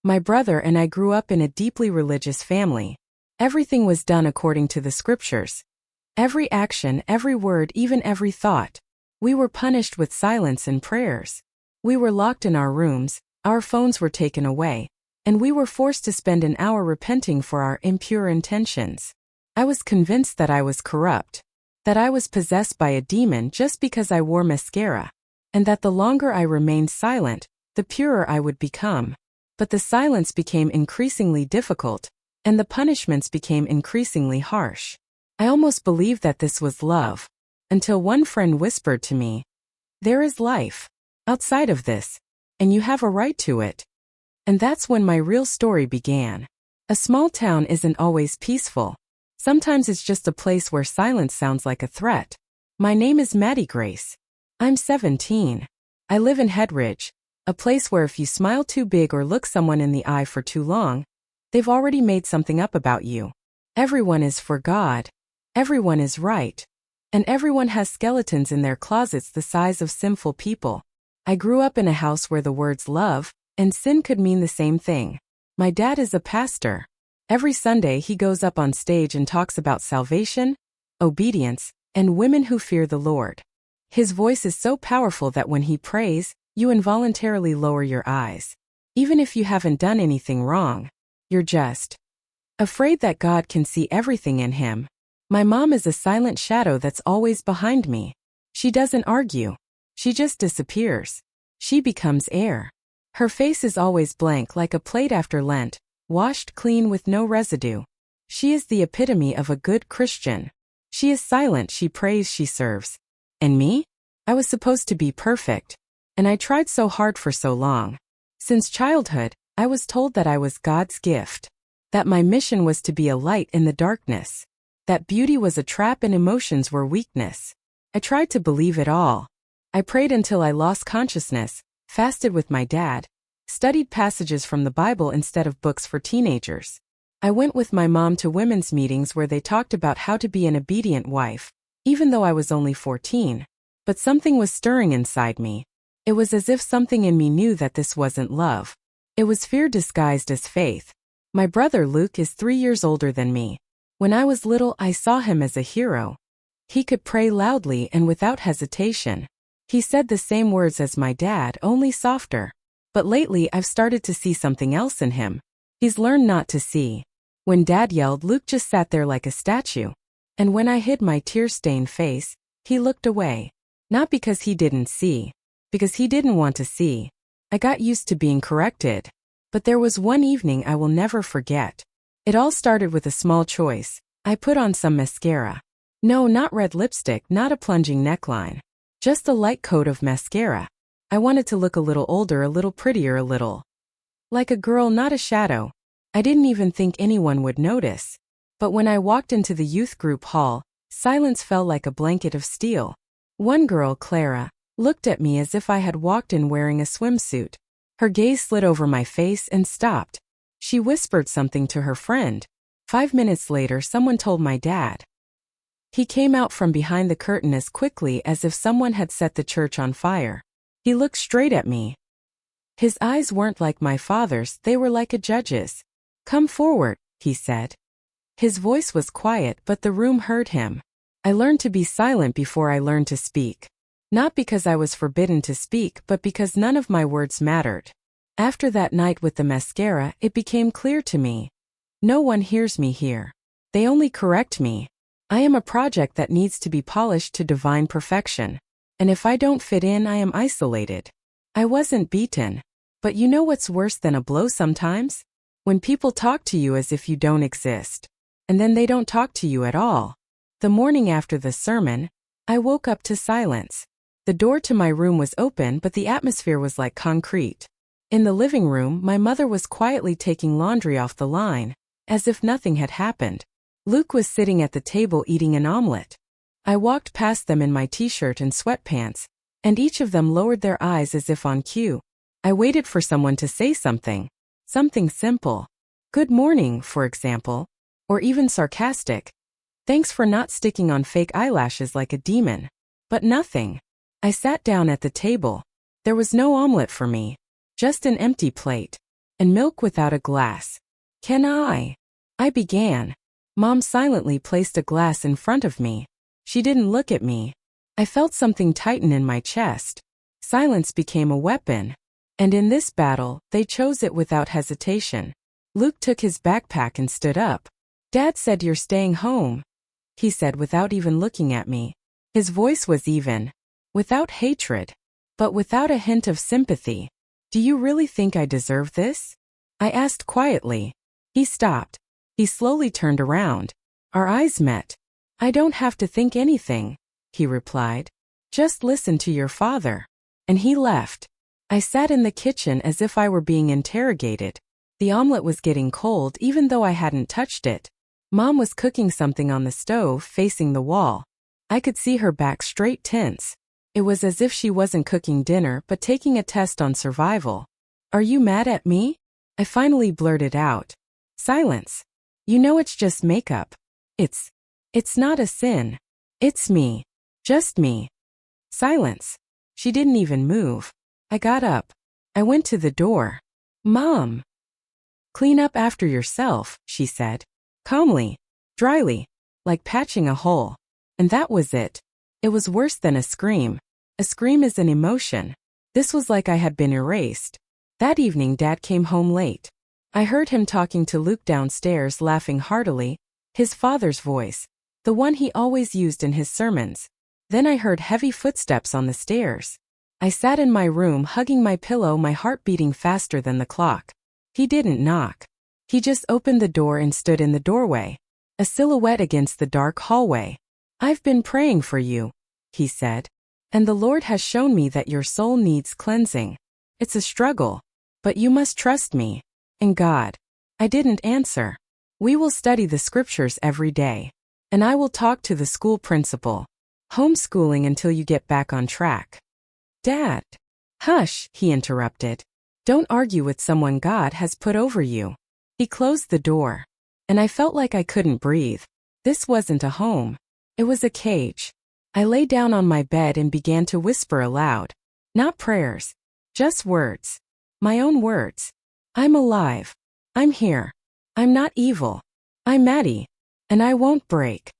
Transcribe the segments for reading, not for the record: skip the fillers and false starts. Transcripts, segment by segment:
My brother and I grew up in a deeply religious family. Everything was done according to the scriptures. Every action, every word, even every thought. We were punished with silence and prayers. We were locked in our rooms, our phones were taken away, and we were forced to spend an hour repenting for our impure intentions. I was convinced that I was corrupt, that I was possessed by a demon just because I wore mascara, and that the longer I remained silent, the purer I would become. But the silence became increasingly difficult, and the punishments became increasingly harsh. I almost believed that this was love, until one friend whispered to me, "There is life outside of this, and you have a right to it." And that's when my real story began. A small town isn't always peaceful. Sometimes it's just a place where silence sounds like a threat. My name is Maddy Grace. I'm 17. I live in Headridge, a place where if you smile too big or look someone in the eye for too long, they've already made something up about you. Everyone is for God. Everyone is right. And everyone has skeletons in their closets the size of sinful people. I grew up in a house where the words love and sin could mean the same thing. My dad is a pastor. Every Sunday he goes up on stage and talks about salvation, obedience, and women who fear the Lord. His voice is so powerful that when he prays, you involuntarily lower your eyes. Even if you haven't done anything wrong, you're just afraid that God can see everything in him. My mom is a silent shadow that's always behind me. She doesn't argue. She just disappears. She becomes air. Her face is always blank like a plate after Lent, washed clean with no residue. She is the epitome of a good Christian. She is silent, she prays, she serves. And me? I was supposed to be perfect. And I tried so hard for so long. Since childhood, I was told that I was God's gift. That my mission was to be a light in the darkness. That beauty was a trap and emotions were weakness. I tried to believe it all. I prayed until I lost consciousness, fasted with my dad, studied passages from the Bible instead of books for teenagers. I went with my mom to women's meetings where they talked about how to be an obedient wife, even though I was only 14. But something was stirring inside me. It was as if something in me knew that this wasn't love. It was fear disguised as faith. My brother Luke is 3 years older than me. When I was little, I saw him as a hero. He could pray loudly and without hesitation. He said the same words as my dad, only softer. But lately I've started to see something else in him. He's learned not to see. When Dad yelled, Luke just sat there like a statue. And when I hid my tear-stained face, he looked away. Not because he didn't see. Because he didn't want to see. I got used to being corrected. But there was one evening I will never forget. It all started with a small choice. I put on some mascara. No, not red lipstick, not a plunging neckline. Just a light coat of mascara. I wanted to look a little older, a little prettier, a little like a girl, not a shadow. I didn't even think anyone would notice. But when I walked into the youth group hall, silence fell like a blanket of steel. One girl, Clara, looked at me as if I had walked in wearing a swimsuit. Her gaze slid over my face and stopped. She whispered something to her friend. 5 minutes later, someone told my dad. He came out from behind the curtain as quickly as if someone had set the church on fire. He looked straight at me. His eyes weren't like my father's, they were like a judge's. "Come forward," he said. His voice was quiet, but the room heard him. I learned to be silent before I learned to speak. Not because I was forbidden to speak, but because none of my words mattered. After that night with the mascara, it became clear to me. No one hears me here. They only correct me. I am a project that needs to be polished to divine perfection. And if I don't fit in, I am isolated. I wasn't beaten. But you know what's worse than a blow sometimes? When people talk to you as if you don't exist. And then they don't talk to you at all. The morning after the sermon, I woke up to silence. The door to my room was open, but the atmosphere was like concrete. In the living room, my mother was quietly taking laundry off the line, as if nothing had happened. Luke was sitting at the table eating an omelet. I walked past them in my t-shirt and sweatpants, and each of them lowered their eyes as if on cue. I waited for someone to say something. Something simple. Good morning, for example. Or even sarcastic. Thanks for not sticking on fake eyelashes like a demon. But nothing. I sat down at the table. There was no omelet for me. Just an empty plate. And milk without a glass. Can I? I began. Mom silently placed a glass in front of me. She didn't look at me. I felt something tighten in my chest. Silence became a weapon. And in this battle, they chose it without hesitation. Luke took his backpack and stood up. Dad said you're staying home, he said without even looking at me. His voice was even. Without hatred. But without a hint of sympathy. Do you really think I deserve this? I asked quietly. He stopped. He slowly turned around. Our eyes met. I don't have to think anything, he replied. Just listen to your father. And he left. I sat in the kitchen as if I were being interrogated. The omelet was getting cold even though I hadn't touched it. Mom was cooking something on the stove facing the wall. I could see her back straight tense. It was as if she wasn't cooking dinner but taking a test on survival. Are you mad at me? I finally blurted out. Silence. You know it's just makeup. It's not a sin. It's me. Just me. Silence. She didn't even move. I got up. I went to the door. Mom. Clean up after yourself, she said. Calmly. Dryly. Like patching a hole. And that was it. It was worse than a scream. A scream is an emotion. This was like I had been erased. That evening Dad came home late. I heard him talking to Luke downstairs, laughing heartily. His father's voice. The one he always used in his sermons. Then I heard heavy footsteps on the stairs. I sat in my room hugging my pillow, my heart beating faster than the clock. He didn't knock. He just opened the door and stood in the doorway. A silhouette against the dark hallway. I've been praying for you, he said. And the Lord has shown me that your soul needs cleansing. It's a struggle. But you must trust me. And God. I didn't answer. We will study the scriptures every day. And I will talk to the school principal. Homeschooling until you get back on track. Dad. Hush, he interrupted. Don't argue with someone God has put over you. He closed the door. And I felt like I couldn't breathe. This wasn't a home. It was a cage. I lay down on my bed and began to whisper aloud. Not prayers. Just words. My own words. I'm alive. I'm here. I'm not evil. I'm Maddie. And I won't break.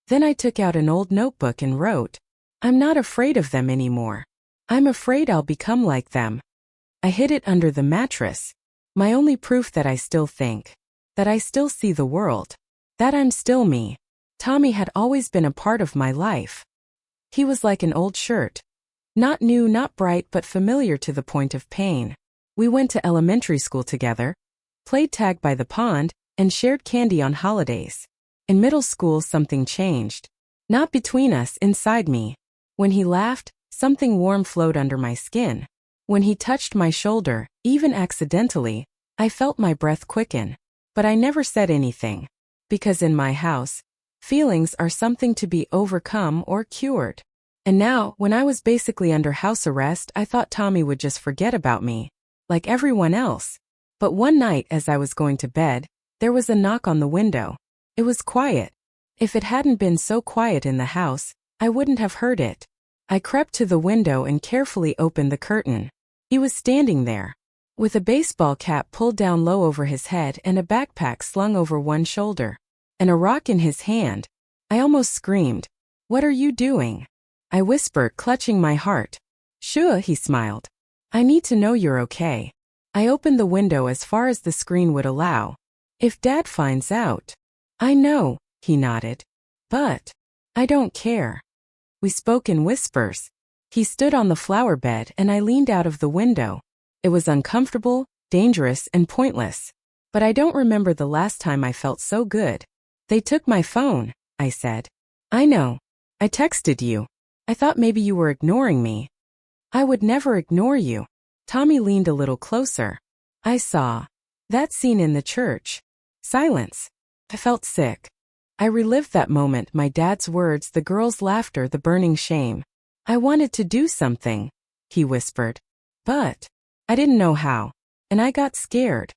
Then I took out an old notebook and wrote. I'm not afraid of them anymore. I'm afraid I'll become like them. I hid it under the mattress. My only proof that I still think. That I still see the world. That I'm still me. Tommy had always been a part of my life. He was like an old shirt. Not new, not bright, but familiar to the point of pain. We went to elementary school together, played tag by the pond, and shared candy on holidays. In middle school something changed. Not between us, inside me. When he laughed, something warm flowed under my skin. When he touched my shoulder, even accidentally, I felt my breath quicken. But I never said anything. Because in my house, feelings are something to be overcome or cured. And now, when I was basically under house arrest, I thought Tommy would just forget about me. Like everyone else. But one night as I was going to bed, there was a knock on the window. It was quiet. If it hadn't been so quiet in the house, I wouldn't have heard it. I crept to the window and carefully opened the curtain. He was standing there, with a baseball cap pulled down low over his head and a backpack slung over one shoulder, and a rock in his hand. I almost screamed. What are you doing? I whispered, clutching my heart. Sure, he smiled. I need to know you're okay. I opened the window as far as the screen would allow. If Dad finds out. I know, he nodded. But I don't care. We spoke in whispers. He stood on the flower bed and I leaned out of the window. It was uncomfortable, dangerous, and pointless. But I don't remember the last time I felt so good. They took my phone, I said. I know. I texted you. I thought maybe you were ignoring me. I would never ignore you. Tommy leaned a little closer. I saw that scene in the church. Silence. I felt sick. I relived that moment, my dad's words, the girl's laughter, the burning shame. I wanted to do something, he whispered. But I didn't know how. And I got scared.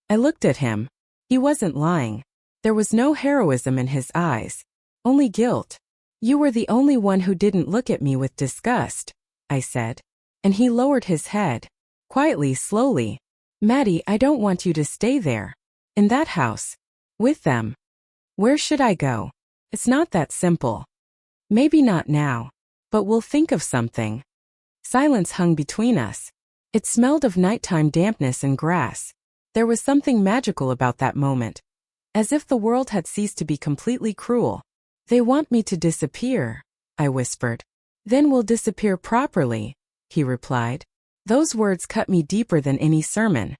I looked at him. He wasn't lying. There was no heroism in his eyes. Only guilt. You were the only one who didn't look at me with disgust, I said. And he lowered his head. Quietly, slowly. Maddie, I don't want you to stay there. In that house. With them. Where should I go? It's not that simple. Maybe not now. But we'll think of something. Silence hung between us. It smelled of nighttime dampness and grass. There was something magical about that moment. As if the world had ceased to be completely cruel. They want me to disappear, I whispered. Then we'll disappear properly, he replied. Those words cut me deeper than any sermon.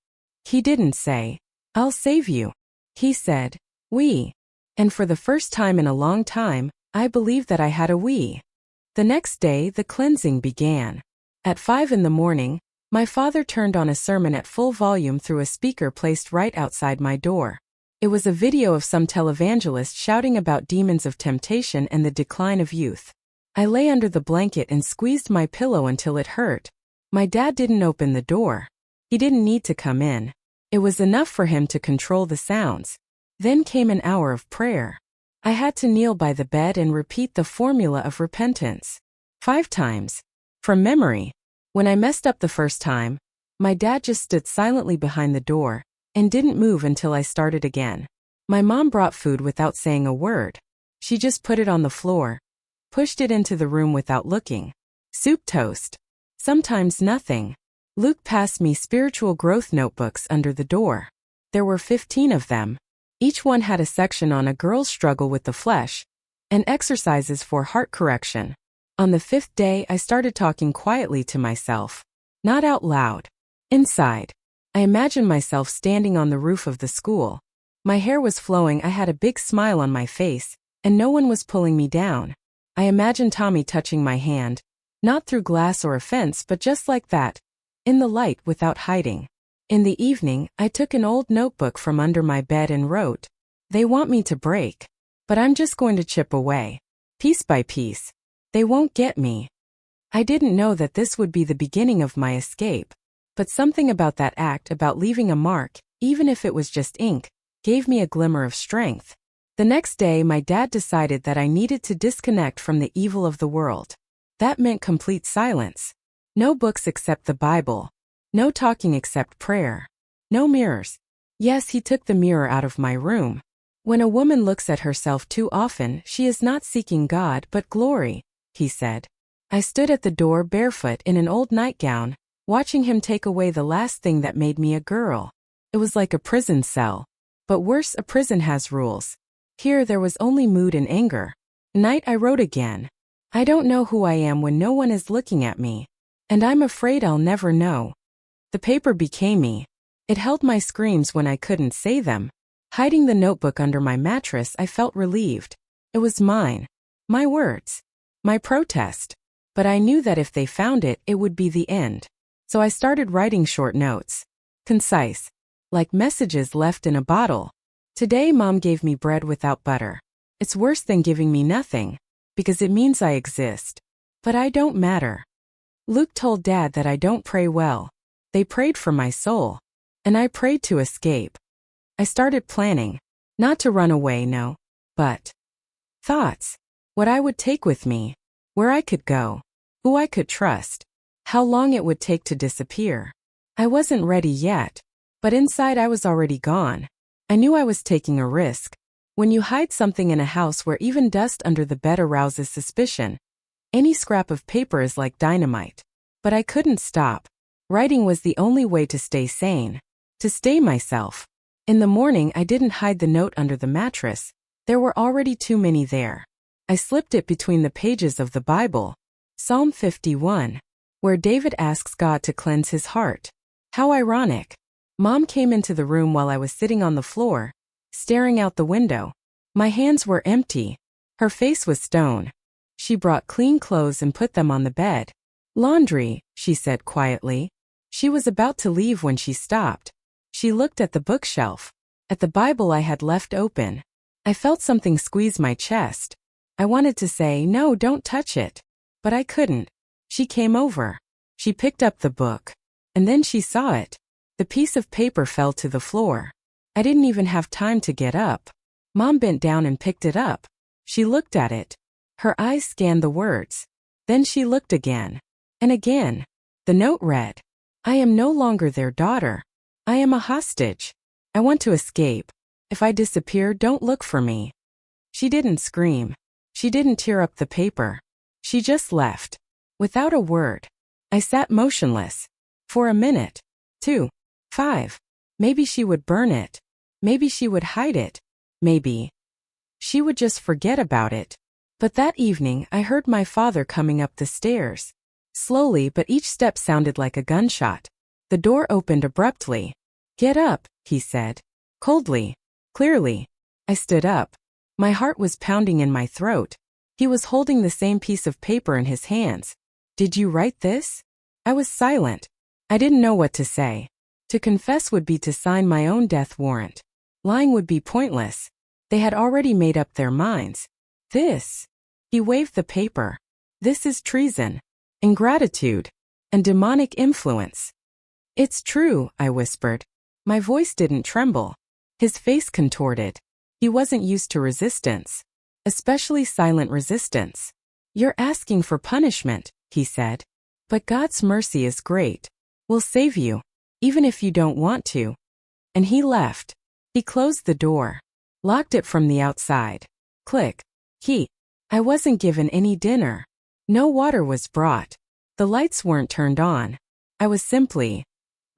He didn't say, I'll save you. He said, we. And for the first time in a long time, I believed that I had a we. The next day, the cleansing began. At 5 in the morning, my father turned on a sermon at full volume through a speaker placed right outside my door. It was a video of some televangelist shouting about demons of temptation and the decline of youth. I lay under the blanket and squeezed my pillow until it hurt. My dad didn't open the door. He didn't need to come in. It was enough for him to control the sounds. Then came an hour of prayer. I had to kneel by the bed and repeat the formula of repentance. 5 times. From memory. When I messed up the first time, my dad just stood silently behind the door and didn't move until I started again. My mom brought food without saying a word. She just put it on the floor, pushed it into the room without looking. Soup toast. Sometimes nothing. Luke passed me spiritual growth notebooks under the door. There were 15 of them. Each one had a section on a girl's struggle with the flesh and exercises for heart correction. On the 5th day, I started talking quietly to myself. Not out loud. Inside. I imagined myself standing on the roof of the school. My hair was flowing, I had a big smile on my face, and no one was pulling me down. I imagined Tommy touching my hand, not through glass or a fence but just like that, in the light without hiding. In the evening, I took an old notebook from under my bed and wrote, They want me to break. But I'm just going to chip away. Piece by piece. They won't get me. I didn't know that this would be the beginning of my escape. But something about that act, about leaving a mark, even if it was just ink, gave me a glimmer of strength. The next day, my dad decided that I needed to disconnect from the evil of the world. That meant complete silence. No books except the Bible. No talking except prayer. No mirrors. Yes, he took the mirror out of my room. When a woman looks at herself too often, she is not seeking God but glory, he said. I stood at the door barefoot in an old nightgown, watching him take away the last thing that made me a girl. It was like a prison cell. But worse, a prison has rules. Here there was only mood and anger. Night I wrote again. I don't know who I am when no one is looking at me. And I'm afraid I'll never know. The paper became me. It held my screams when I couldn't say them. Hiding the notebook under my mattress, I felt relieved. It was mine. My words. My protest. But I knew that if they found it, it would be the end. So I started writing short notes. Concise. Like messages left in a bottle. Today, Mom gave me bread without butter. It's worse than giving me nothing, because it means I exist. But I don't matter. Luke told Dad that I don't pray well. They prayed for my soul. And I prayed to escape. I started planning. Not to run away, no. But thoughts. What I would take with me. Where I could go. Who I could trust. How long it would take to disappear. I wasn't ready yet. But inside I was already gone. I knew I was taking a risk. When you hide something in a house where even dust under the bed arouses suspicion, any scrap of paper is like dynamite. But I couldn't stop. Writing was the only way to stay sane. To stay myself. In the morning, I didn't hide the note under the mattress. There were already too many there. I slipped it between the pages of the Bible. Psalm 51. Where David asks God to cleanse his heart. How ironic. Mom came into the room while I was sitting on the floor, staring out the window. My hands were empty. Her face was stone. She brought clean clothes and put them on the bed. Laundry, she said quietly. She was about to leave when she stopped. She looked at the bookshelf, at the Bible I had left open. I felt something squeeze my chest. I wanted to say, no, don't touch it. But I couldn't. She came over. She picked up the book. And then she saw it. The piece of paper fell to the floor. I didn't even have time to get up. Mom bent down and picked it up. She looked at it. Her eyes scanned the words. Then she looked again. And again. The note read, I am no longer their daughter. I am a hostage. I want to escape. If I disappear, don't look for me. She didn't scream. She didn't tear up the paper. She just left. Without a word. I sat motionless. For a minute. 2. 5. Maybe she would burn it. Maybe she would hide it. Maybe she would just forget about it. But that evening I heard my father coming up the stairs. Slowly, but each step sounded like a gunshot. The door opened abruptly. "Get up," he said. Coldly. Clearly. I stood up. My heart was pounding in my throat. He was holding the same piece of paper in his hands. "Did you write this?" I was silent. I didn't know what to say. To confess would be to sign my own death warrant. Lying would be pointless. They had already made up their minds. This. He waved the paper. This is treason, ingratitude, and demonic influence. "It's true," I whispered. My voice didn't tremble. His face contorted. He wasn't used to resistance, especially silent resistance. "You're asking for punishment," he said. "But God's mercy is great. We'll save you, even if you don't want to." And he left. He closed the door, locked it from the outside. Click. I wasn't given any dinner. No water was brought. The lights weren't turned on. I was simply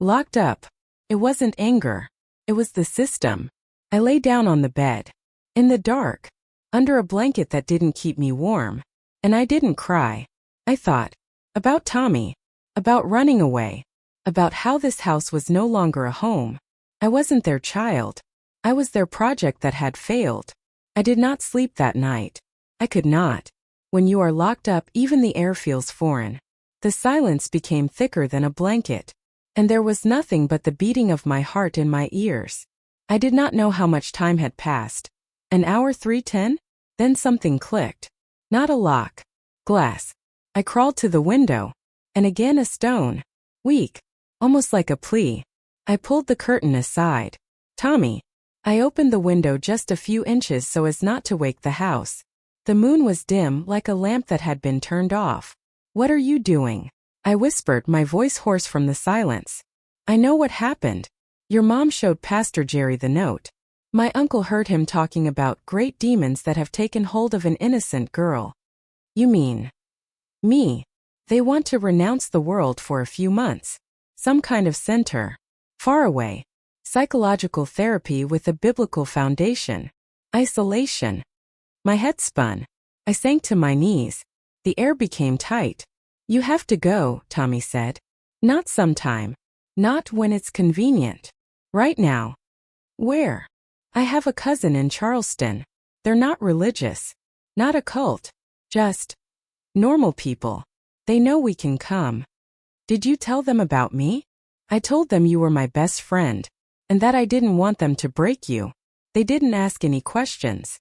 locked up. It wasn't anger. It was the system. I lay down on the bed. In the dark. Under a blanket that didn't keep me warm. And I didn't cry. I thought. About Tommy. About running away. About how this house was no longer a home. I wasn't their child. I was their project that had failed. I did not sleep that night. I could not. When you are locked up, even the air feels foreign. The silence became thicker than a blanket. And there was nothing but the beating of my heart in my ears. I did not know how much time had passed. An hour, 3:10? Then something clicked. Not a lock. Glass. I crawled to the window. And again a stone. Weak. Almost like a plea. I pulled the curtain aside. "Tommy." I opened the window just a few inches so as not to wake the house. The moon was dim, like a lamp that had been turned off. "What are you doing?" I whispered, my voice hoarse from the silence. "I know what happened. Your mom showed Pastor Jerry the note. My uncle heard him talking about great demons that have taken hold of an innocent girl." "You mean me?" "They want to renounce the world for a few months. Some kind of center. Far away. Psychological therapy with a biblical foundation. Isolation." My head spun. I sank to my knees. The air became tight. "You have to go," Tommy said. "Not sometime. Not when it's convenient. Right now." "Where?" "I have a cousin in Charleston. They're not religious. Not a cult. Just normal people. They know we can come." "Did you tell them about me?" "I told them you were my best friend. And that I didn't want them to break you. They didn't ask any questions."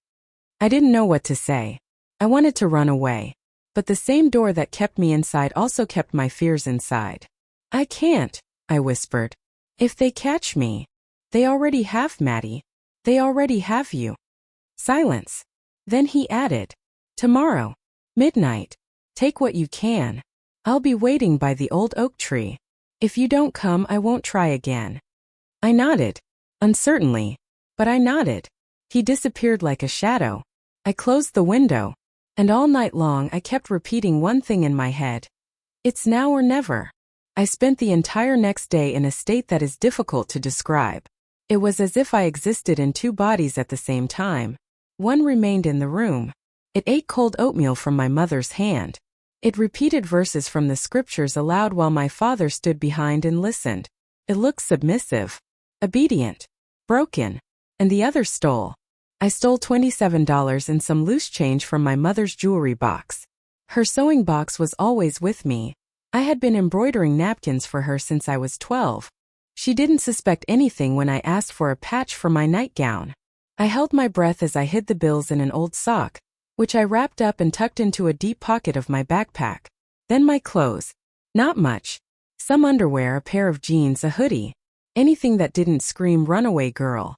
I didn't know what to say. I wanted to run away. But the same door that kept me inside also kept my fears inside. "I can't," I whispered. "If they catch me." "They already have, Maddie. They already have you." Silence. Then he added. "Tomorrow. Midnight. Take what you can. I'll be waiting by the old oak tree. If you don't come, I won't try again." I nodded. Uncertainly. But I nodded. He disappeared like a shadow. I closed the window. And all night long I kept repeating one thing in my head. It's now or never. I spent the entire next day in a state that is difficult to describe. It was as if I existed in two bodies at the same time. One remained in the room. It ate cold oatmeal from my mother's hand. It repeated verses from the scriptures aloud while my father stood behind and listened. It looked submissive, obedient, broken. And the other stole. I stole $27 and some loose change from my mother's jewelry box. Her sewing box was always with me. I had been embroidering napkins for her since I was 12. She didn't suspect anything when I asked for a patch for my nightgown. I held my breath as I hid the bills in an old sock, which I wrapped up and tucked into a deep pocket of my backpack. Then my clothes. Not much. Some underwear, a pair of jeans, a hoodie. Anything that didn't scream runaway girl.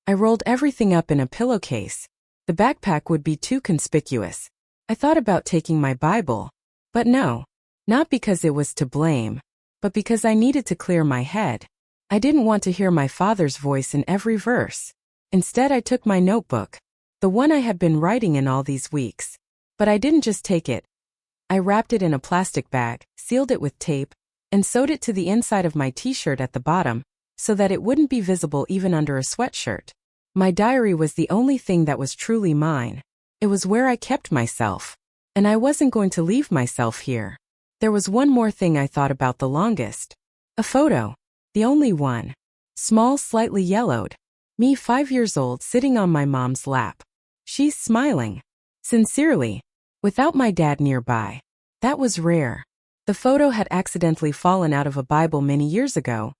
I rolled everything up in a pillowcase. The backpack would be too conspicuous. I thought about taking my Bible. But no. Not because it was to blame. But because I needed to clear my head. I didn't want to hear my father's voice in every verse. Instead, I took my notebook, the one I had been writing in all these weeks. But I didn't just take it. I wrapped it in a plastic bag, sealed it with tape, and sewed it to the inside of my t-shirt at the bottom, so that it wouldn't be visible even under a sweatshirt. My diary was the only thing that was truly mine. It was where I kept myself. And I wasn't going to leave myself here. There was one more thing I thought about the longest. A photo. The only one. Small, slightly yellowed. Me 5 years old sitting on my mom's lap. She's smiling. Sincerely. Without my dad nearby. That was rare. The photo had accidentally fallen out of a Bible many years ago,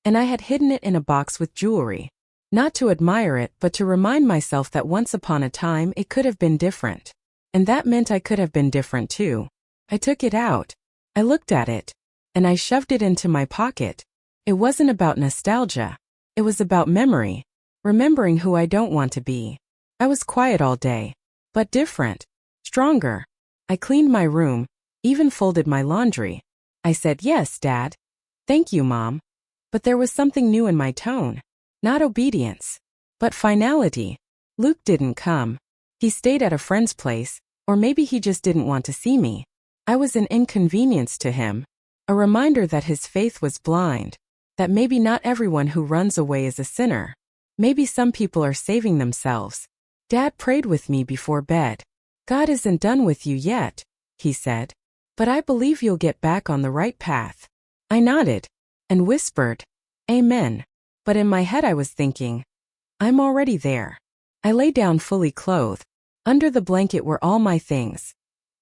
and I had hidden it in a box with jewelry. Not to admire it, but to remind myself that once upon a time it could have been different. And that meant I could have been different too. I took it out. I looked at it. And I shoved it into my pocket. It wasn't about nostalgia. It was about memory. Remembering who I don't want to be. I was quiet all day. But different. Stronger. I cleaned my room. Even folded my laundry. I said, "Yes, Dad." "Thank you, Mom." But there was something new in my tone. Not obedience. But finality. Luke didn't come. He stayed at a friend's place, or maybe he just didn't want to see me. I was an inconvenience to him. A reminder that his faith was blind. That maybe not everyone who runs away is a sinner. Maybe some people are saving themselves. Dad prayed with me before bed. "God isn't done with you yet," he said. "But I believe you'll get back on the right path." I nodded. And whispered, "Amen." But in my head I was thinking, I'm already there. I lay down fully clothed. Under the blanket were all my things.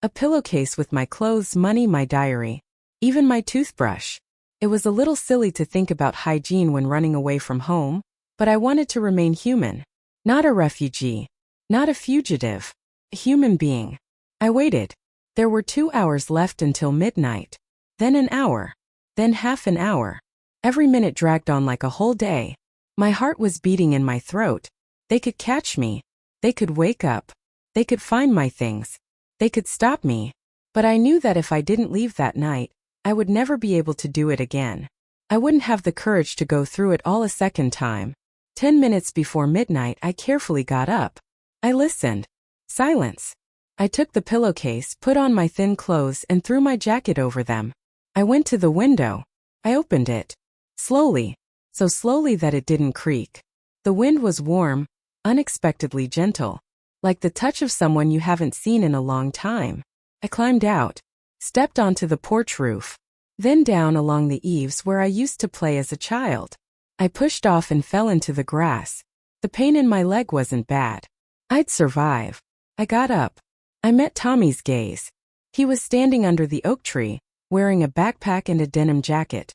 A pillowcase with my clothes, money, my diary. Even my toothbrush. It was a little silly to think about hygiene when running away from home, but I wanted to remain human. Not a refugee. Not a fugitive. A human being. I waited. There were 2 hours left until midnight. Then an hour. Then half an hour. Every minute dragged on like a whole day. My heart was beating in my throat. They could catch me. They could wake up. They could find my things. They could stop me. But I knew that if I didn't leave that night, I would never be able to do it again. I wouldn't have the courage to go through it all a second time. 10 minutes before midnight, I carefully got up. I listened. Silence. I took the pillowcase, put on my thin clothes, and threw my jacket over them. I went to the window. I opened it. Slowly. So slowly that it didn't creak. The wind was warm, unexpectedly gentle. Like the touch of someone you haven't seen in a long time. I climbed out. Stepped onto the porch roof. Then down along the eaves where I used to play as a child. I pushed off and fell into the grass. The pain in my leg wasn't bad. I'd survive. I got up. I met Tommy's gaze. He was standing under the oak tree, wearing a backpack and a denim jacket.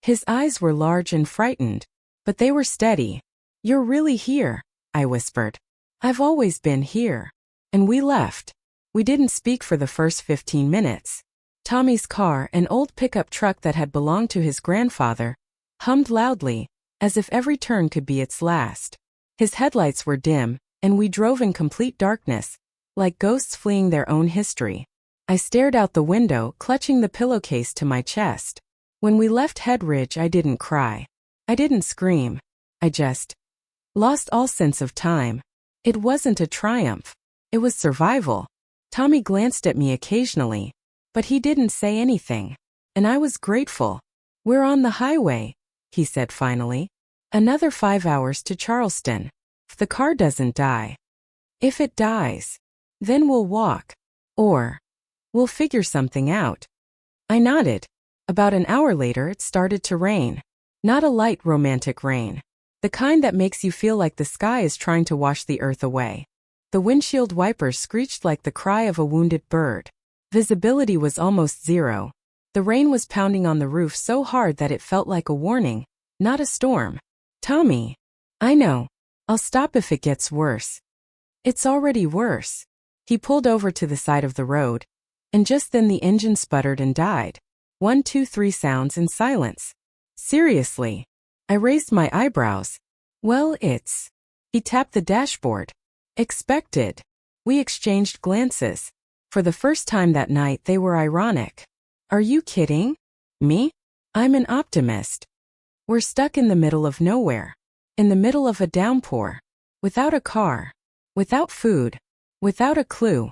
His eyes were large and frightened, but they were steady. "You're really here," I whispered. "I've always been here." And we left. We didn't speak for the first 15 minutes. Tommy's car, an old pickup truck that had belonged to his grandfather, hummed loudly, as if every turn could be its last. His headlights were dim, and we drove in complete darkness, like ghosts fleeing their own history. I stared out the window, clutching the pillowcase to my chest. When we left Head Ridge, I didn't cry. I didn't scream. I just lost all sense of time. It wasn't a triumph. It was survival. Tommy glanced at me occasionally, but he didn't say anything. And I was grateful. "We're on the highway," he said finally. "Another 5 hours to Charleston. If the car doesn't die. If it dies, then we'll walk. Or we'll figure something out." I nodded. About an hour later, it started to rain. Not a light romantic rain. The kind that makes you feel like the sky is trying to wash the earth away. The windshield wipers screeched like the cry of a wounded bird. Visibility was almost zero. The rain was pounding on the roof so hard that it felt like a warning, not a storm. "Tommy." "I know. I'll stop if it gets worse." "It's already worse." He pulled over to the side of the road, and just then the engine sputtered and died. 1, 2, 3 sounds in silence. "Seriously?" I raised my eyebrows. "Well, it's..." He tapped the dashboard. "Expected." We exchanged glances. For the first time that night, they were ironic. "Are you kidding? Me? I'm an optimist." We're stuck in the middle of nowhere. In the middle of a downpour. Without a car. Without food. Without a clue.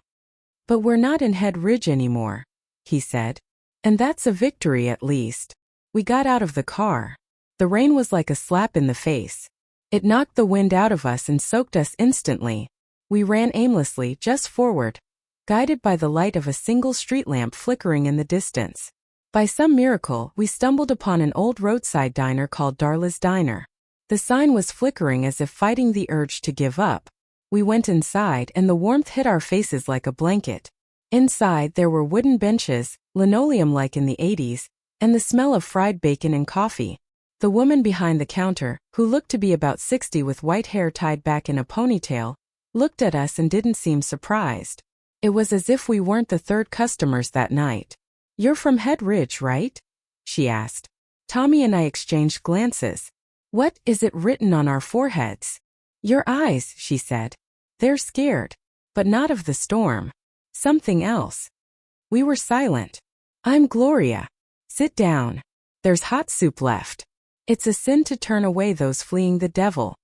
But we're not in Head Ridge anymore, he said. And that's a victory at least. We got out of the car. The rain was like a slap in the face. It knocked the wind out of us and soaked us instantly. We ran aimlessly just forward, guided by the light of a single street lamp flickering in the distance. By some miracle, we stumbled upon an old roadside diner called Darla's Diner. The sign was flickering as if fighting the urge to give up. We went inside and the warmth hit our faces like a blanket. Inside there were wooden benches, linoleum like in the 80s, and the smell of fried bacon and coffee. The woman behind the counter, who looked to be about 60 with white hair tied back in a ponytail, looked at us and didn't seem surprised. It was as if we weren't the third customers that night. "You're from Head Ridge, right?" she asked. Tommy and I exchanged glances. "What is it written on our foreheads?" "Your eyes," she said. "They're scared. But not of the storm. Something else." We were silent. "I'm Gloria. Sit down. There's hot soup left. It's a sin to turn away those fleeing the devil."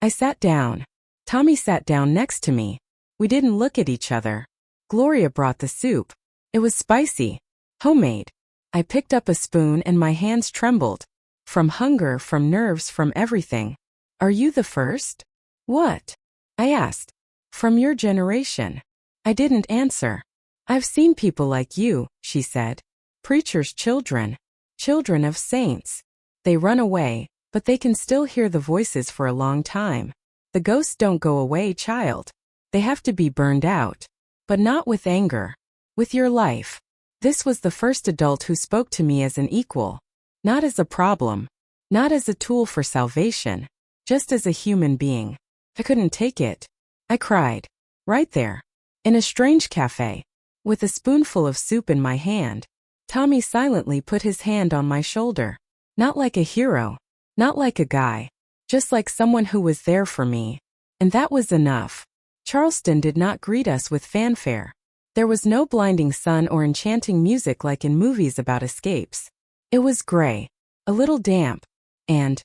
I sat down. Tommy sat down next to me. We didn't look at each other. Gloria brought the soup. It was spicy. Homemade. I picked up a spoon and my hands trembled. From hunger, from nerves, from everything. "Are you the first?" "What?" I asked. "From your generation." I didn't answer. "I've seen people like you," she said. "Preachers' children. Children of saints. They run away, but they can still hear the voices for a long time. The ghosts don't go away, child. They have to be burned out. But not with anger. With your life." This was the first adult who spoke to me as an equal. Not as a problem. Not as a tool for salvation. Just as a human being. I couldn't take it. I cried. Right there. In a strange cafe. With a spoonful of soup in my hand. Tommy silently put his hand on my shoulder. Not like a hero. Not like a guy. Just like someone who was there for me. And that was enough. Charleston did not greet us with fanfare. There was no blinding sun or enchanting music like in movies about escapes. It was gray. A little damp. And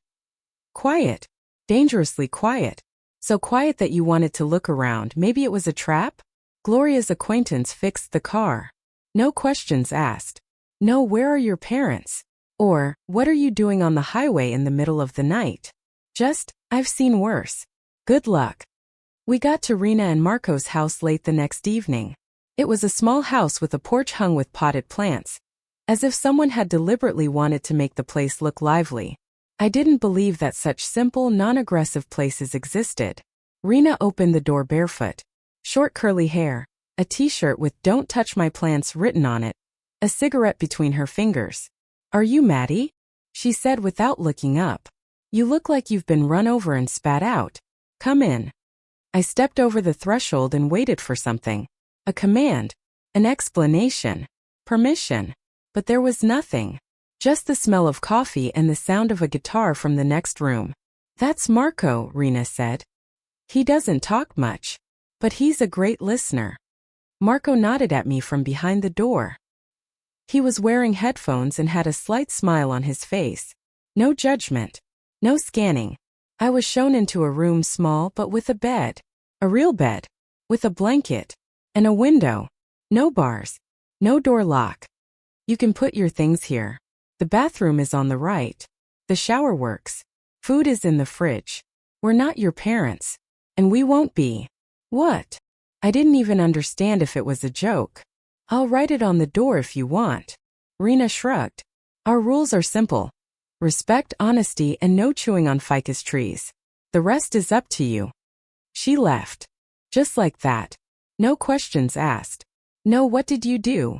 quiet. Dangerously quiet. So quiet that you wanted to look around. Maybe it was a trap? Gloria's acquaintance fixed the car. No questions asked. No, "Where are your parents?" Or, "What are you doing on the highway in the middle of the night?" Just, "I've seen worse. Good luck." We got to Rena and Marco's house late the next evening. It was a small house with a porch hung with potted plants. As if someone had deliberately wanted to make the place look lively. I didn't believe that such simple, non-aggressive places existed. Rena opened the door barefoot. Short curly hair, a t-shirt with "Don't touch my plants" written on it, a cigarette between her fingers. "Are you Maddie?" she said without looking up. "You look like you've been run over and spat out. Come in." I stepped over the threshold and waited for something. A command. An explanation. Permission. But there was nothing. Just the smell of coffee and the sound of a guitar from the next room. "That's Marco," Rena said. "He doesn't talk much. But he's a great listener." Marco nodded at me from behind the door. He was wearing headphones and had a slight smile on his face. No judgment. No scanning. I was shown into a room small but with a bed. A real bed. With a blanket. And a window. No bars. No door lock. "You can put your things here. The bathroom is on the right. The shower works. Food is in the fridge. We're not your parents. And we won't be." "What?" I didn't even understand if it was a joke. "I'll write it on the door if you want." Rena shrugged. "Our rules are simple. Respect, honesty, and no chewing on ficus trees. The rest is up to you." She left. Just like that. No questions asked. No, "What did you do?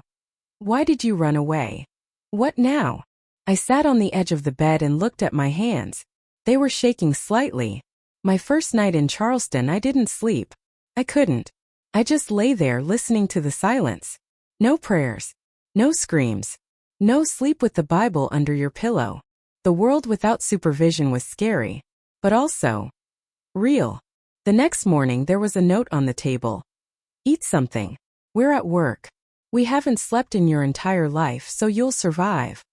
Why did you run away? What now?" I sat on the edge of the bed and looked at my hands. They were shaking slightly. My first night in Charleston, I didn't sleep. I couldn't. I just lay there listening to the silence. No prayers. No screams. No sleep with the Bible under your pillow. The world without supervision was scary. But also real. The next morning there was a note on the table. "Eat something. We're at work. We haven't slept in your entire life, so you'll survive."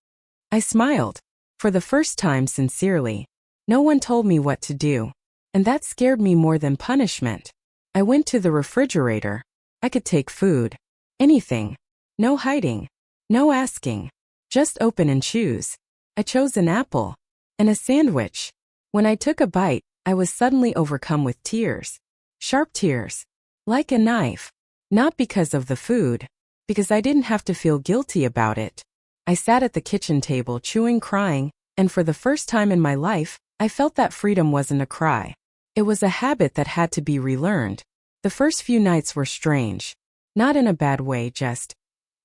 I smiled. For the first time sincerely. No one told me what to do. And that scared me more than punishment. I went to the refrigerator. I could take food. Anything. No hiding. No asking. Just open and choose. I chose an apple. And a sandwich. When I took a bite, I was suddenly overcome with tears. Sharp tears. Like a knife. Not because of the food. Because I didn't have to feel guilty about it. I sat at the kitchen table chewing, crying, and for the first time in my life, I felt that freedom wasn't a cry. It was a habit that had to be relearned. The first few nights were strange. Not in a bad way, just.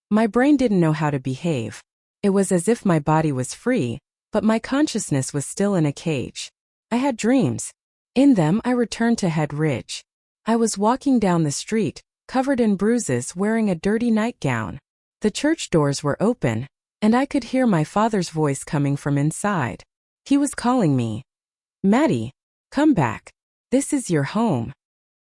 My brain didn't know how to behave. It was as if my body was free, but my consciousness was still in a cage. I had dreams. In them, I returned to Head Ridge. I was walking down the street, covered in bruises, wearing a dirty nightgown. The church doors were open, and I could hear my father's voice coming from inside. He was calling me. Maddie, come back. This is your home.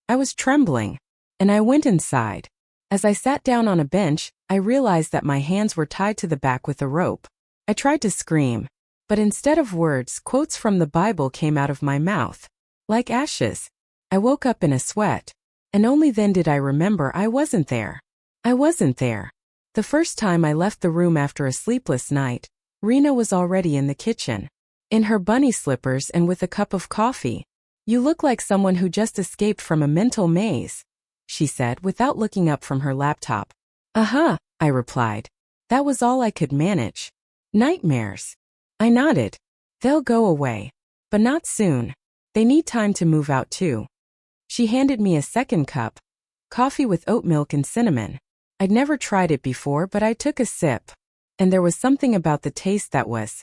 I was trembling, and I went inside. As I sat down on a bench, I realized that my hands were tied to the back with a rope. I tried to scream, but instead of words, quotes from the Bible came out of my mouth. Like ashes. I woke up in a sweat, and only then did I remember I wasn't there. I wasn't there. The first time I left the room after a sleepless night, Rena was already in the kitchen. In her bunny slippers and with a cup of coffee. You look like someone who just escaped from a mental maze, she said without looking up from her laptop. Uh-huh, I replied. That was all I could manage. Nightmares. I nodded. They'll go away. But not soon. They need time to move out too. She handed me a second cup. Coffee with oat milk and cinnamon. I'd never tried it before, but I took a sip. And there was something about the taste that was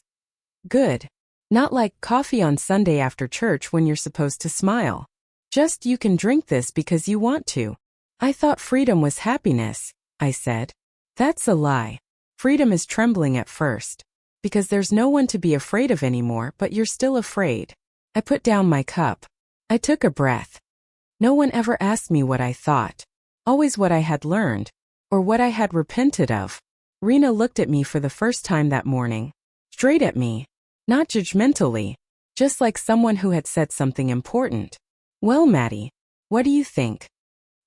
good. Not like coffee on Sunday after church when you're supposed to smile. Just you can drink this because you want to. I thought freedom was happiness, I said. That's a lie. Freedom is trembling at first. Because there's no one to be afraid of anymore, but you're still afraid. I put down my cup. I took a breath. No one ever asked me what I thought. Always what I had learned. Or what I had repented of. Rena looked at me for the first time that morning. Straight at me. Not judgmentally. Just like someone who had said something important. Well, Maddie, what do you think?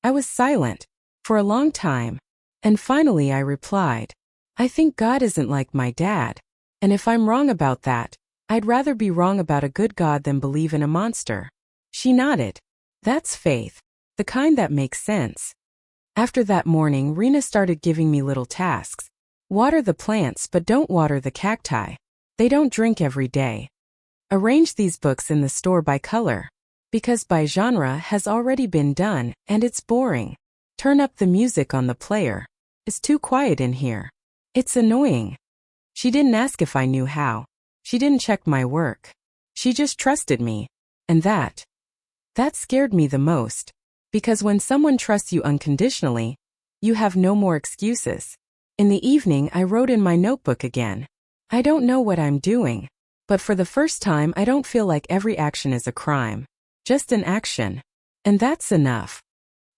I was silent. For a long time. And finally I replied. I think God isn't like my dad. And if I'm wrong about that, I'd rather be wrong about a good God than believe in a monster. She nodded. That's faith. The kind that makes sense. After that morning, Rena started giving me little tasks. Water the plants, but don't water the cacti. They don't drink every day. Arrange these books in the store by color. Because by genre has already been done, and it's boring. Turn up the music on the player. It's too quiet in here. It's annoying. She didn't ask if I knew how. She didn't check my work. She just trusted me. And that scared me the most. Because when someone trusts you unconditionally, you have no more excuses. In the evening, I wrote in my notebook again. I don't know what I'm doing. But for the first time, I don't feel like every action is a crime. Just an action. And that's enough.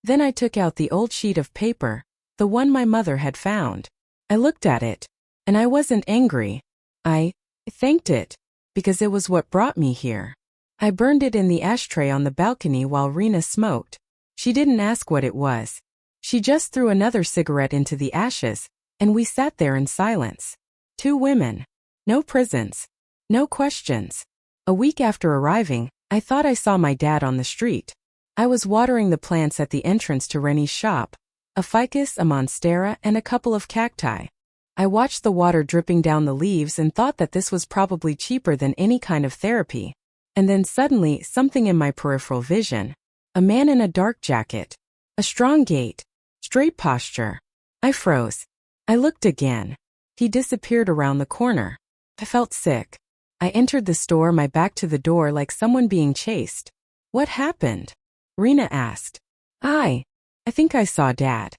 Then I took out the old sheet of paper, the one my mother had found. I looked at it. And I wasn't angry. I thanked it. Because it was what brought me here. I burned it in the ashtray on the balcony while Rena smoked. She didn't ask what it was. She just threw another cigarette into the ashes, and we sat there in silence. 2 women. No prisons. No questions. A week after arriving, I thought I saw my dad on the street. I was watering the plants at the entrance to Rennie's shop. A ficus, a monstera, and a couple of cacti. I watched the water dripping down the leaves and thought that this was probably cheaper than any kind of therapy. And then suddenly, something in my peripheral vision. A man in a dark jacket. A strong gait. Straight posture. I froze. I looked again. He disappeared around the corner. I felt sick. I entered the store, my back to the door like someone being chased. What happened? Rena asked. I think I saw Dad.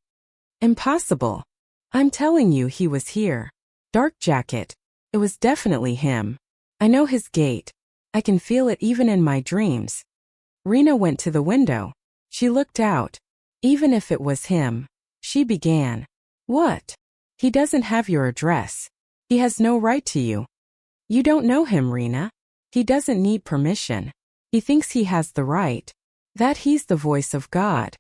Impossible. I'm telling you, he was here. Dark jacket. It was definitely him. I know his gait. I can feel it even in my dreams. Rena went to the window. She looked out. Even if it was him. She began. What? He doesn't have your address. He has no right to you. You don't know him, Rena. He doesn't need permission. He thinks he has the right. That he's the voice of God.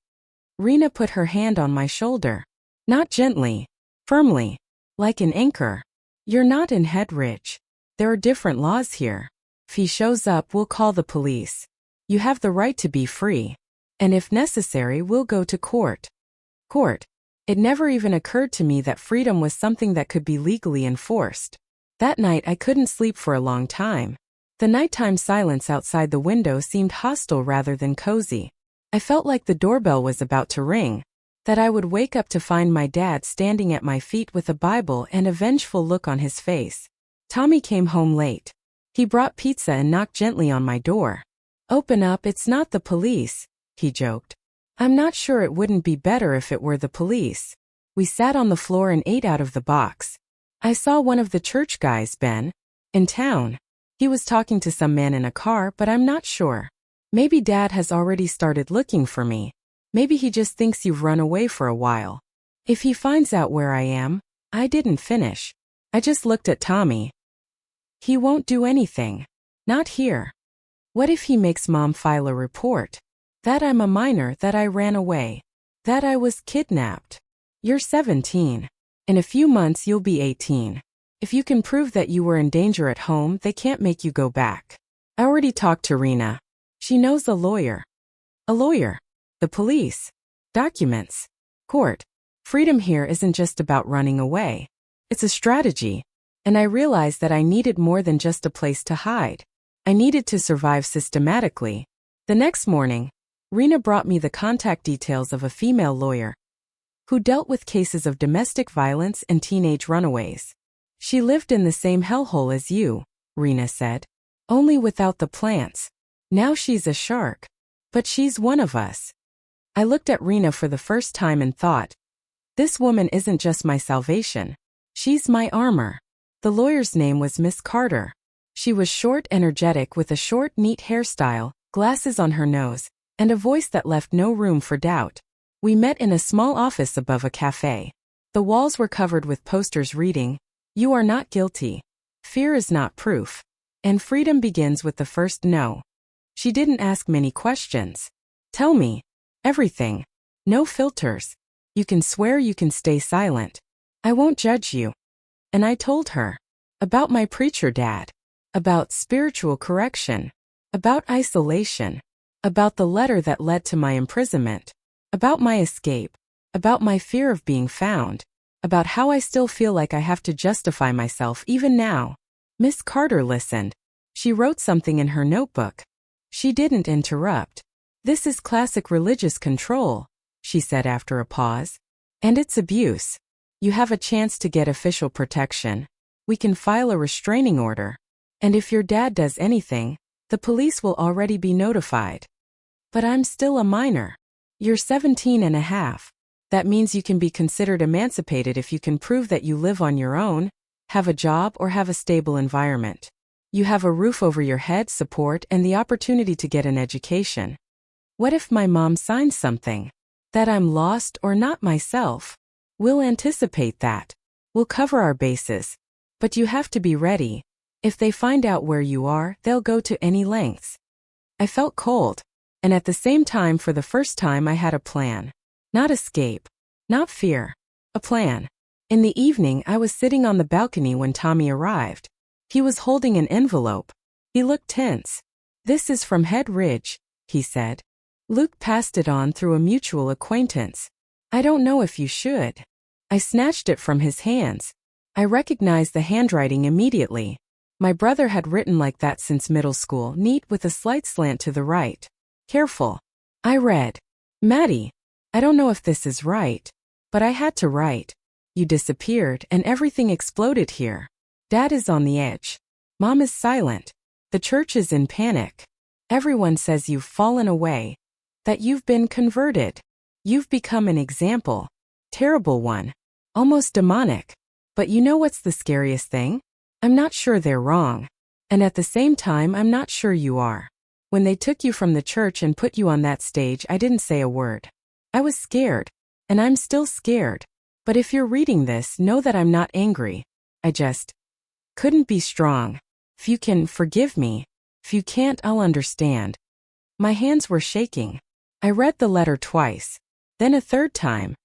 Rena put her hand on my shoulder. Not gently. Firmly. Like an anchor. You're not in Headridge. There are different laws here. If he shows up, we'll call the police. You have the right to be free. And if necessary, we'll go to court. Court. It never even occurred to me that freedom was something that could be legally enforced. That night I couldn't sleep for a long time. The nighttime silence outside the window seemed hostile rather than cozy. I felt like the doorbell was about to ring, that I would wake up to find my dad standing at my feet with a Bible and a vengeful look on his face. Tommy came home late. He brought pizza and knocked gently on my door. Open up, it's not the police, he joked. I'm not sure it wouldn't be better if it were the police. We sat on the floor and ate out of the box. I saw one of the church guys, Ben, in town. He was talking to some man in a car, but I'm not sure. Maybe Dad has already started looking for me. Maybe he just thinks you've run away for a while. If he finds out where I am, I didn't finish. I just looked at Tommy. He won't do anything. Not here. What if he makes Mom file a report? That I'm a minor, that I ran away. That I was kidnapped. You're 17. In a few months you'll be 18. If you can prove that you were in danger at home, they can't make you go back. I already talked to Rena. She knows a lawyer. A lawyer. The police. Documents. Court. Freedom here isn't just about running away. It's a strategy. And I realized that I needed more than just a place to hide. I needed to survive systematically. The next morning, Rena brought me the contact details of a female lawyer who dealt with cases of domestic violence and teenage runaways. She lived in the same hellhole as you, Rena said. Only without the plants. Now she's a shark. But she's one of us. I looked at Rena for the first time and thought, this woman isn't just my salvation. She's my armor. The lawyer's name was Miss Carter. She was short, energetic, with a short, neat hairstyle, glasses on her nose, and a voice that left no room for doubt. We met in a small office above a cafe. The walls were covered with posters reading, "You are not guilty. Fear is not proof. And freedom begins with the first no." She didn't ask many questions. Tell me. Everything. No filters. You can swear, you can stay silent. I won't judge you. And I told her. About my preacher dad. About spiritual correction. About isolation. About the letter that led to my imprisonment. About my escape. About my fear of being found. About how I still feel like I have to justify myself even now. Miss Carter listened. She wrote something in her notebook. She didn't interrupt. This is classic religious control, she said after a pause. And it's abuse. You have a chance to get official protection. We can file a restraining order. And if your dad does anything, the police will already be notified. But I'm still a minor. You're 17 and a half. That means you can be considered emancipated if you can prove that you live on your own, have a job, or have a stable environment. You have a roof over your head, support, and the opportunity to get an education. What if my mom signs something? That I'm lost or not myself? We'll anticipate that. We'll cover our bases. But you have to be ready. If they find out where you are, they'll go to any lengths. I felt cold. And at the same time, for the first time, I had a plan. Not escape. Not fear. A plan. In the evening, I was sitting on the balcony when Tommy arrived. He was holding an envelope. He looked tense. "This is from Head Ridge," he said. "Luke passed it on through a mutual acquaintance. I don't know if you should." I snatched it from his hands. I recognized the handwriting immediately. My brother had written like that since middle school, neat with a slight slant to the right. Careful. I read. "Maddie, I don't know if this is right, but I had to write. You disappeared and everything exploded here. Dad is on the edge. Mom is silent. The church is in panic. Everyone says you've fallen away. That you've been converted. You've become an example. Terrible one. Almost demonic. But you know what's the scariest thing? I'm not sure they're wrong. And at the same time, I'm not sure you are. When they took you from the church and put you on that stage, I didn't say a word. I was scared. And I'm still scared. But if you're reading this, know that I'm not angry. I just couldn't be strong. If you can, forgive me. If you can't, I'll understand. My hands were shaking. I read the letter twice. Then a third time.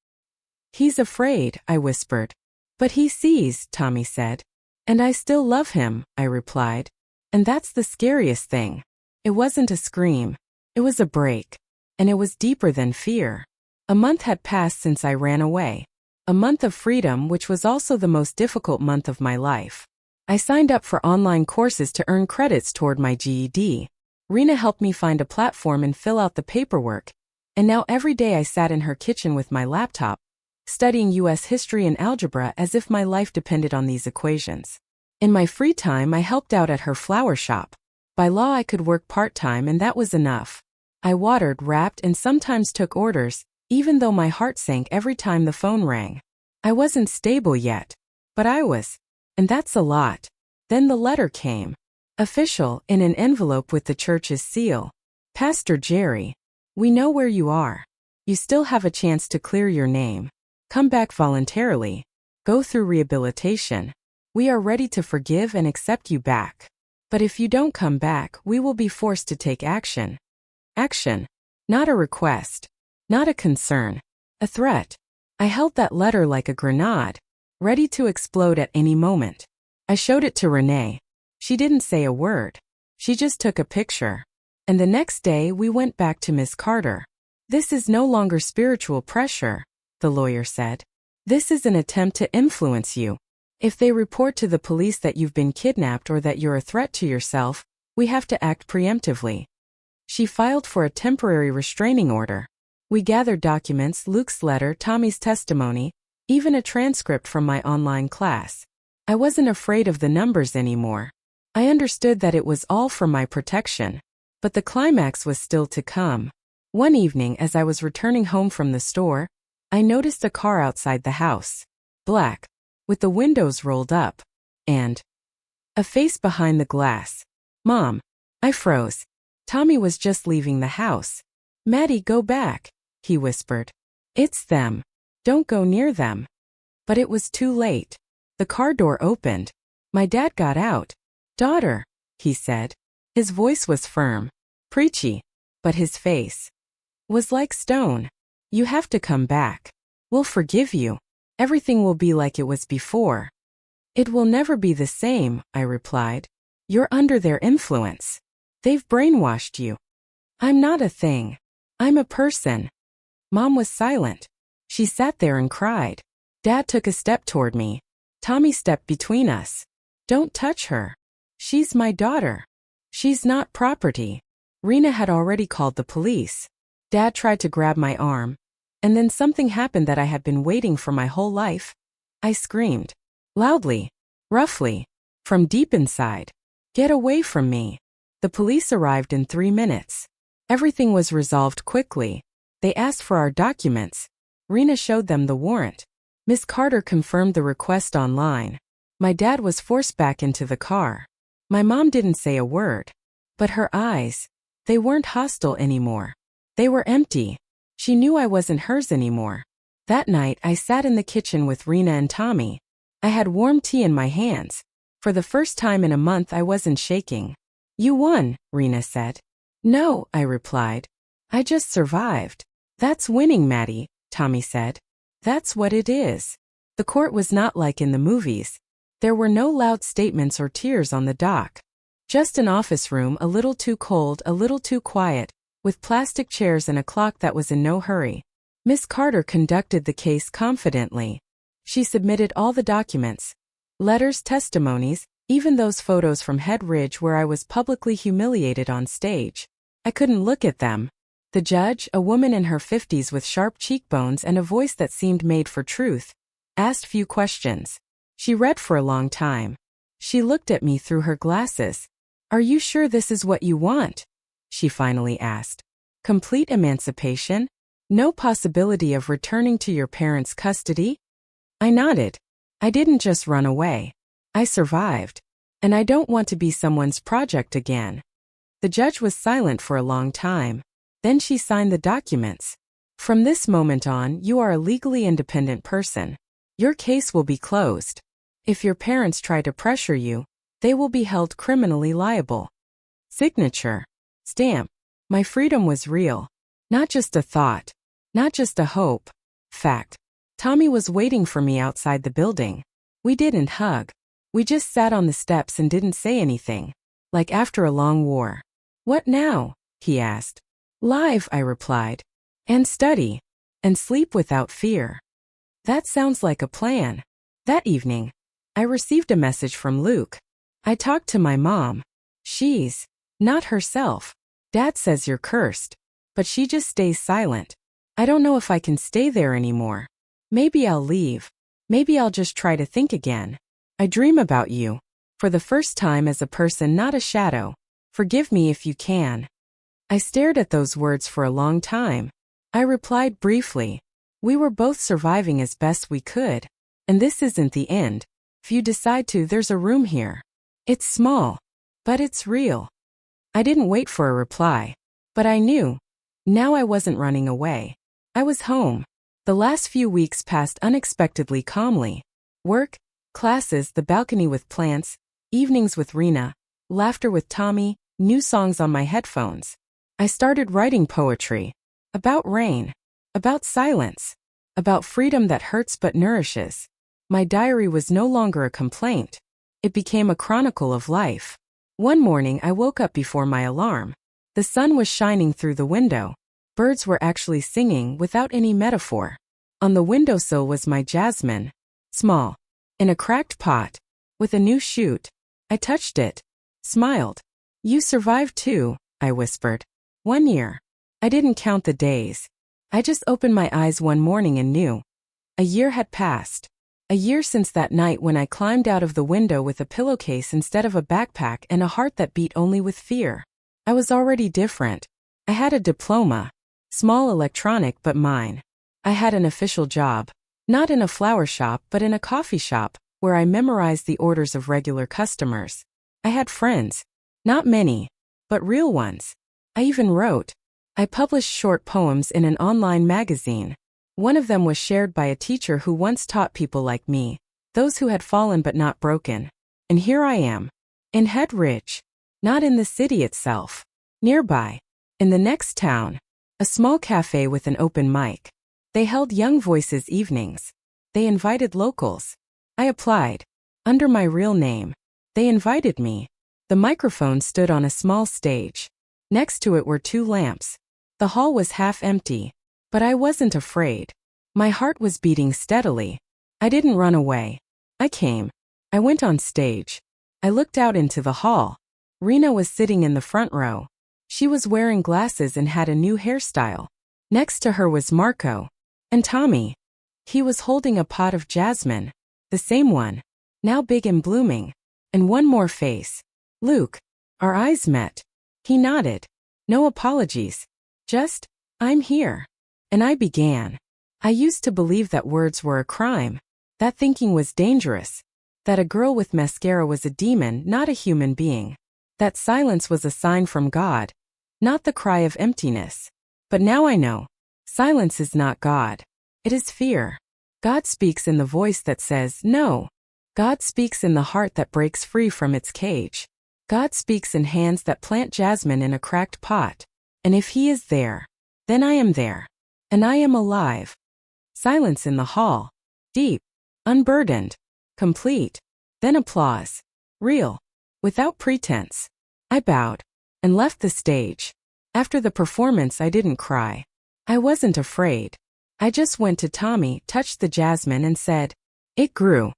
He's afraid, I whispered. But he sees, Tommy said. And I still love him, I replied. And that's the scariest thing. It wasn't a scream. It was a break. And it was deeper than fear. A month had passed since I ran away. A month of freedom, which was also the most difficult month of my life. I signed up for online courses to earn credits toward my GED. Rena helped me find a platform and fill out the paperwork. And now every day I sat in her kitchen with my laptop, studying U.S. history and algebra as if my life depended on these equations. In my free time, I helped out at her flower shop. By law, I could work part-time, and that was enough. I watered, wrapped, and sometimes took orders, even though my heart sank every time the phone rang. I wasn't stable yet, but I was. And that's a lot. Then the letter came. Official, in an envelope with the church's seal. Pastor Jerry, we know where you are. You still have a chance to clear your name. Come back voluntarily. Go through rehabilitation. We are ready to forgive and accept you back. But if you don't come back, we will be forced to take action. Action. Not a request. Not a concern. A threat. I held that letter like a grenade, ready to explode at any moment. I showed it to Renee. She didn't say a word. She just took a picture. And the next day we went back to Miss Carter. This is no longer spiritual pressure, the lawyer said. This is an attempt to influence you. If they report to the police that you've been kidnapped or that you're a threat to yourself, we have to act preemptively. She filed for a temporary restraining order. We gathered documents, Luke's letter, Tommy's testimony, even a transcript from my online class. I wasn't afraid of the numbers anymore. I understood that it was all for my protection. But the climax was still to come. One evening, as I was returning home from the store, I noticed a car outside the house. Black, with the windows rolled up, and a face behind the glass. Mom. I froze. Tommy was just leaving the house. Maddie, go back, he whispered. It's them. Don't go near them. But it was too late. The car door opened. My dad got out. Daughter, he said. His voice was firm, preachy, but his face was like stone. You have to come back. We'll forgive you. Everything will be like it was before. It will never be the same, I replied. You're under their influence. They've brainwashed you. I'm not a thing. I'm a person. Mom was silent. She sat there and cried. Dad took a step toward me. Tommy stepped between us. Don't touch her. She's my daughter. She's not property. Rena had already called the police. Dad tried to grab my arm. And then something happened that I had been waiting for my whole life. I screamed. Loudly. Roughly. From deep inside. Get away from me. The police arrived in 3 minutes. Everything was resolved quickly. They asked for our documents. Rena showed them the warrant. Miss Carter confirmed the request online. My dad was forced back into the car. My mom didn't say a word. But her eyes, they weren't hostile anymore. They were empty. She knew I wasn't hers anymore. That night, I sat in the kitchen with Rena and Tommy. I had warm tea in my hands. For the first time in a month, I wasn't shaking. You won, Rena said. No, I replied. I just survived. That's winning, Maddie, Tommy said. That's what it is. The court was not like in the movies. There were no loud statements or tears on the dock. Just an office room, a little too cold, a little too quiet, with plastic chairs and a clock that was in no hurry. Miss Carter conducted the case confidently. She submitted all the documents. Letters, testimonies, even those photos from Head Ridge where I was publicly humiliated on stage. I couldn't look at them. The judge, a woman in her 50s with sharp cheekbones and a voice that seemed made for truth, asked few questions. She read for a long time. She looked at me through her glasses. Are you sure this is what you want? She finally asked. Complete emancipation? No possibility of returning to your parents' custody? I nodded. I didn't just run away. I survived. And I don't want to be someone's project again. The judge was silent for a long time. Then she signed the documents. From this moment on, you are a legally independent person. Your case will be closed. If your parents try to pressure you, They will be held criminally liable. Signature. Stamp. My freedom was real. Not just a thought. Not just a hope. Fact. Tommy was waiting for me outside the building. We didn't hug. We just sat on the steps and didn't say anything. Like after a long war. What now? He asked. Live, I replied. And study. And sleep without fear. That sounds like a plan. That evening, I received a message from Luke. I talked to my mom. She's not herself. Dad says you're cursed. But she just stays silent. I don't know if I can stay there anymore. Maybe I'll leave. Maybe I'll just try to think again. I dream about you. For the first time as a person, not a shadow. Forgive me if you can. I stared at those words for a long time. I replied briefly. We were both surviving as best we could. And this isn't the end. If you decide to, there's a room here. It's small. But it's real. I didn't wait for a reply. But I knew. Now I wasn't running away. I was home. The last few weeks passed unexpectedly calmly. Work, classes, the balcony with plants, evenings with Rena, laughter with Tommy, new songs on my headphones. I started writing poetry. About rain. About silence. About freedom that hurts but nourishes. My diary was no longer a complaint. It became a chronicle of life. One morning I woke up before my alarm. The sun was shining through the window. Birds were actually singing without any metaphor. On the windowsill was my jasmine. Small. In a cracked pot. With a new shoot. I touched it. Smiled. You survived too, I whispered. 1 year. I didn't count the days. I just opened my eyes one morning and knew. A year had passed. A year since that night when I climbed out of the window with a pillowcase instead of a backpack and a heart that beat only with fear. I was already different. I had a diploma. Small electronic but mine. I had an official job. Not in a flower shop but in a coffee shop, where I memorized the orders of regular customers. I had friends. Not many. But real ones. I even wrote. I published short poems in an online magazine. One of them was shared by a teacher who once taught people like me, those who had fallen but not broken. And here I am. In Head Ridge. Not in the city itself. Nearby. In the next town. A small cafe with an open mic. They held young voices evenings. They invited locals. I applied. Under my real name. They invited me. The microphone stood on a small stage. Next to it were 2 lamps. The hall was half empty. But I wasn't afraid. My heart was beating steadily. I didn't run away. I came. I went on stage. I looked out into the hall. Rena was sitting in the front row. She was wearing glasses and had a new hairstyle. Next to her was Marco. And Tommy. He was holding a pot of jasmine. The same one. Now big and blooming. And one more face. Luke. Our eyes met. He nodded. No apologies. Just, I'm here. And I began. I used to believe that words were a crime. That thinking was dangerous. That a girl with mascara was a demon, not a human being. That silence was a sign from God. Not the cry of emptiness. But now I know. Silence is not God. It is fear. God speaks in the voice that says no. God speaks in the heart that breaks free from its cage. God speaks in hands that plant jasmine in a cracked pot. And if He is there, then I am there. And I am alive. Silence in the hall. Deep. Unburdened. Complete. Then applause. Real. Without pretense. I bowed. And left the stage. After the performance I didn't cry. I wasn't afraid. I just went to Tommy, touched the jasmine and said, "It grew."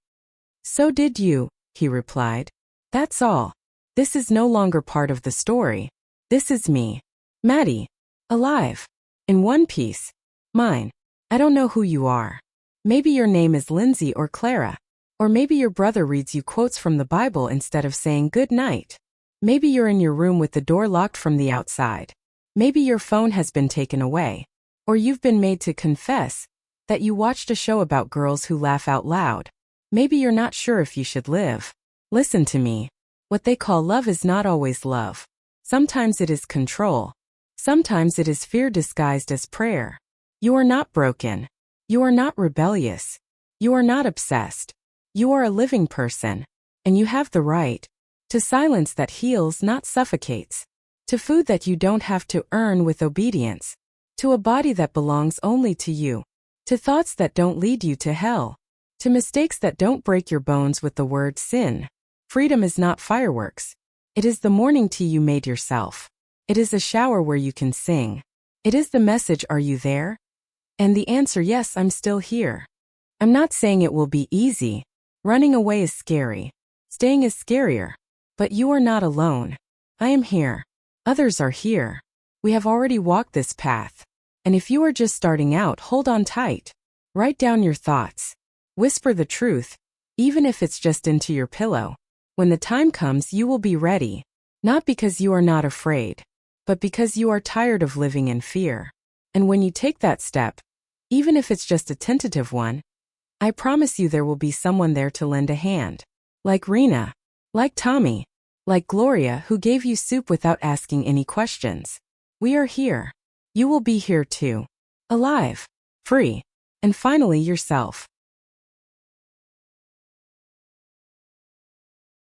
"So did you," he replied. "That's all. This is no longer part of the story. This is me. Maddie. Alive. In one piece. Mine. I don't know who you are. Maybe your name is Lindsay or Clara. Or maybe your brother reads you quotes from the Bible instead of saying good night. Maybe you're in your room with the door locked from the outside. Maybe your phone has been taken away. Or you've been made to confess that you watched a show about girls who laugh out loud. Maybe you're not sure if you should live. Listen to me. What they call love is not always love. Sometimes it is control. Sometimes it is fear disguised as prayer. You are not broken. You are not rebellious. You are not obsessed. You are a living person. And you have the right To silence that heals, not suffocates. To food that you don't have to earn with obedience. To a body that belongs only to you. To thoughts that don't lead you to hell. To mistakes that don't break your bones with the word sin. Freedom is not fireworks. It is the morning tea you made yourself. It is a shower where you can sing. It is the message, are you there? And the answer, yes, I'm still here. I'm not saying it will be easy. Running away is scary. Staying is scarier. But you are not alone. I am here. Others are here. We have already walked this path. And if you are just starting out, hold on tight. Write down your thoughts. Whisper the truth, even if it's just into your pillow. When the time comes, you will be ready. Not because you are not afraid, but because you are tired of living in fear. And when you take that step, even if it's just a tentative one, I promise you there will be someone there to lend a hand. Like Rena, like Tommy, like Gloria, who gave you soup without asking any questions. We are here. You will be here too. Alive, free, and finally yourself.